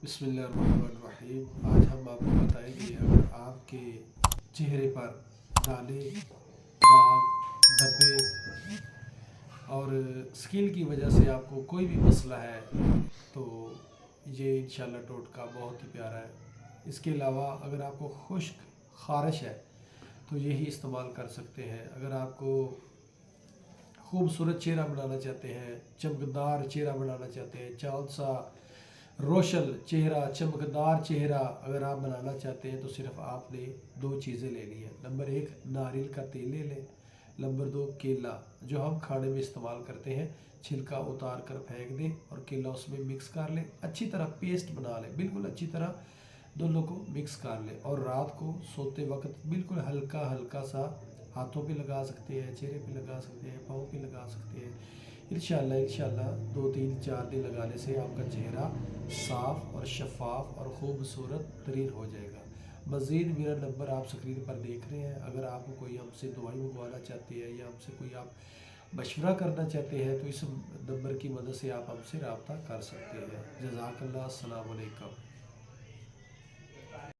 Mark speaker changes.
Speaker 1: बिस्मिल्लाहिर्रहमानिर्रहीम। आज हम आपको बताएंगे अगर आपके चेहरे पर दाने, दाग, धब्बे और स्किन की वजह से आपको कोई भी मसला है तो ये इंशाल्लाह टोटका बहुत ही प्यारा है। इसके अलावा अगर आपको खुश्क ख़ारिश है तो यही इस्तेमाल कर सकते हैं। अगर आपको खूबसूरत चेहरा बनाना चाहते हैं, चमकदार चेहरा बनाना चाहते हैं, चांद सा रोशन चेहरा, चमकदार चेहरा अगर आप बनाना चाहते हैं तो सिर्फ आपने दो चीज़ें लेनी है। नंबर एक, नारियल का तेल ले लें। नंबर दो, केला जो हम खाने में इस्तेमाल करते हैं, छिलका उतार कर फेंक दें और केला उसमें मिक्स कर लें। अच्छी तरह पेस्ट बना लें, बिल्कुल अच्छी तरह दोनों को मिक्स कर लें और रात को सोते वक्त बिल्कुल हल्का हल्का सा हाथों पे लगा सकते हैं, चेहरे पे लगा सकते हैं, पाँव पे लगा सकते हैं। इंशाल्लाह 2 3 4 दिन लगाने से आपका चेहरा साफ़ और शफाफ और ख़ूबसूरत तरीन हो जाएगा। मज़ीद मेरा नंबर आप स्क्रीन पर देख रहे हैं। अगर आपको कोई हमसे दवाई मंगवाना चाहते हैं या हमसे कोई आप मशवरा करना चाहते हैं तो इस नंबर की मदद से आप हमसे रब्ता कर सकते हैं। जज़ाकल्लाह, अस्सलाम वालेकुम।